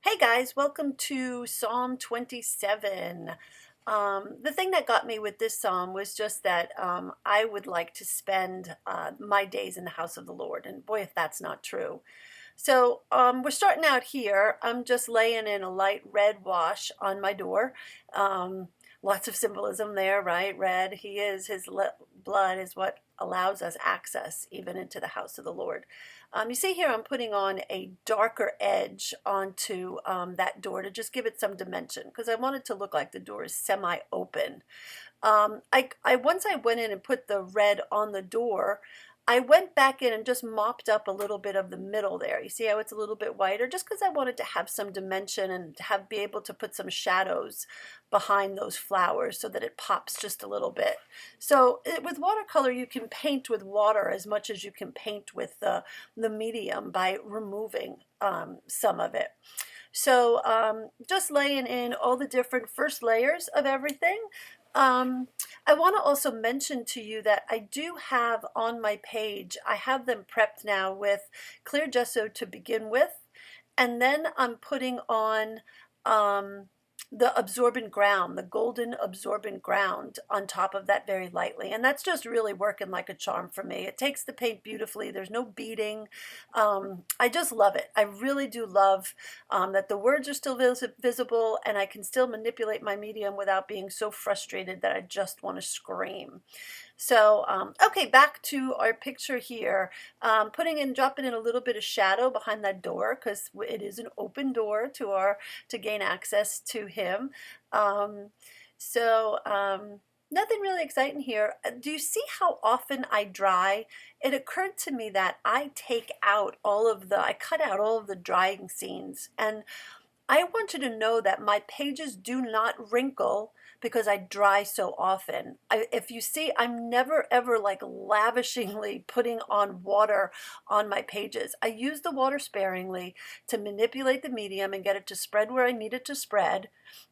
Hey guys, welcome to Psalm 27. The thing that got me with this psalm was just that I would like to spend my days in the house of the Lord. And boy, if that's not true. So we're starting out here. I'm just laying in a light red wash on my door. Um, Lots of symbolism there, right? Red, blood is what allows us access even into the house of the Lord. You see here, I'm putting on a darker edge onto that door to just give it some dimension because I want it to look like the door is semi-open. Once I went in and put the red on the door, I went back in and just mopped up a little bit of the middle there. You see how it's a little bit whiter? Just because I wanted to have some dimension and be able to put some shadows behind those flowers so that it pops just a little bit. So with watercolor, you can paint with water as much as you can paint with the medium by removing some of it. So just laying in all the different first layers of everything. I want to also mention to you that I do have on my page, I have them prepped now with clear gesso to begin with, and then I'm putting on the absorbent ground, the golden absorbent ground on top of that very lightly. And that's just really working like a charm for me. It takes the paint beautifully. There's no beading. I just love it. I really do love that the words are still visible and I can still manipulate my medium without being so frustrated that I just want to scream. So, okay, back to our picture here. Dropping in a little bit of shadow behind that door because it is an open door to gain access to him. Um, Nothing really exciting here. Do you see how often I dry? It occurred to me that I cut out all of the drying scenes, and I want you to know that my pages do not wrinkle because I dry so often. If you see, I'm never ever like lavishingly putting on water on my pages. I use the water sparingly to manipulate the medium and get it to spread where I need it to spread.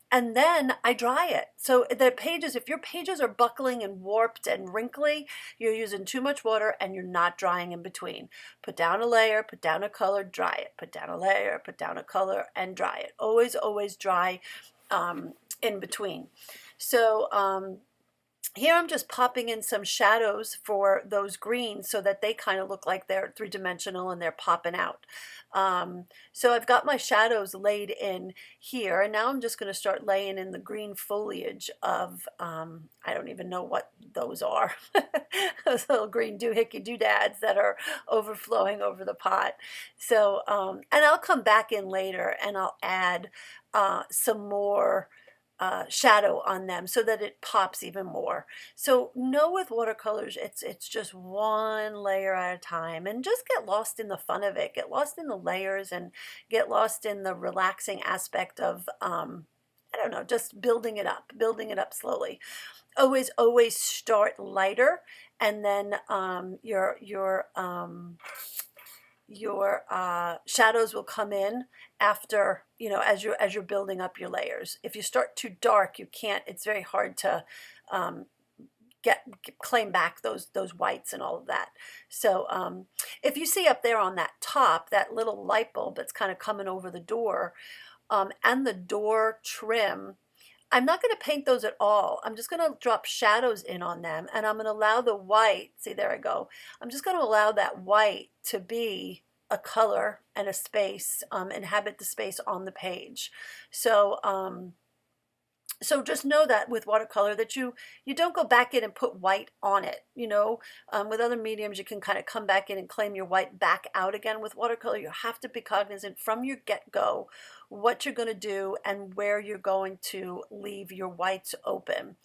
And then I dry it. So the pages, if your pages are buckling and warped and wrinkly, you're using too much water and you're not drying in between. Put down a layer, put down a color, dry it. Put down a layer, put down a color, and dry it. Always, always dry in between. So here I'm just popping in some shadows for those greens so that they kind of look like they're three-dimensional and they're popping out. So I've got my shadows laid in here, and now I'm just going to start laying in the green foliage of, I don't even know what those are, those little green doohickey doodads that are overflowing over the pot. So, and I'll come back in later and I'll add some more shadow on them so that it pops even more. So know with watercolors, it's just one layer at a time, and just get lost in the fun of it. Get lost in the layers and get lost in the relaxing aspect of I don't know, just building it up slowly. Always, always start lighter, and then your shadows will come in after, as you're building up your layers. If you start too dark, you can't, it's very hard to um, claim back those whites and all of that. So if you see up there on that top, that little light bulb that's kind of coming over the door, and the door trim, I'm not going to paint those at all. I'm just going to drop shadows in on them, and I'm going to allow the white, see, there I go. I'm just going to allow that white to be a color and a space, inhabit the space on the page. So just know that with watercolor that you don't go back in and put white on it. With other mediums, you can kind of come back in and claim your white back out again. With watercolor, you have to be cognizant from your get-go what you're going to do and where you're going to leave your whites open.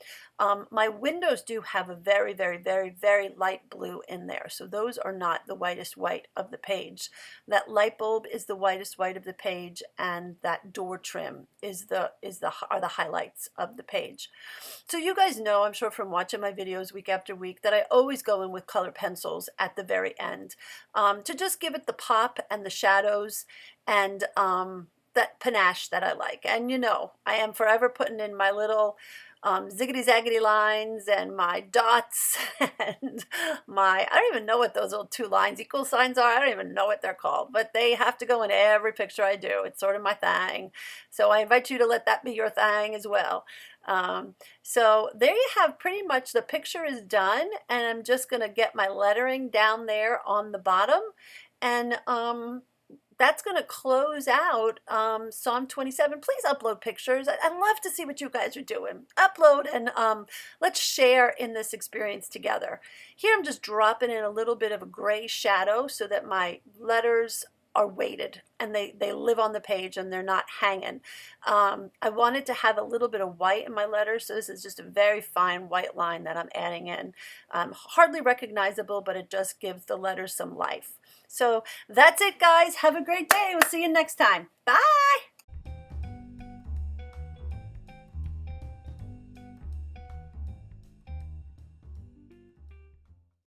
My windows do have a very, very, very, very light blue in there, so those are not the whitest white of the page. That light bulb is the whitest white of the page, and that door trim are the highlights of the page. So you guys know, I'm sure from watching my videos week after week, that I always go in with color pencils at the very end to just give it the pop and the shadows and that panache that I like. And I am forever putting in my little ziggity zaggity lines and my dots and my, I don't even know what those little two lines equal signs are. I don't even know what they're called, but they have to go in every picture I do. It's sort of my thing. So I invite you to let that be your thing as well. So there you have pretty much the picture is done, and I'm just going to get my lettering down there on the bottom, and that's going to close out Psalm 27. Please upload pictures. I'd love to see what you guys are doing. Upload, and let's share in this experience together. Here I'm just dropping in a little bit of a gray shadow so that my letters are weighted and they live on the page and they're not hanging. I wanted to have a little bit of white in my letters, so this is just a very fine white line that I'm adding in. Hardly recognizable, but it just gives the letters some life. So that's it, guys. Have a great day. We'll see you next time. Bye.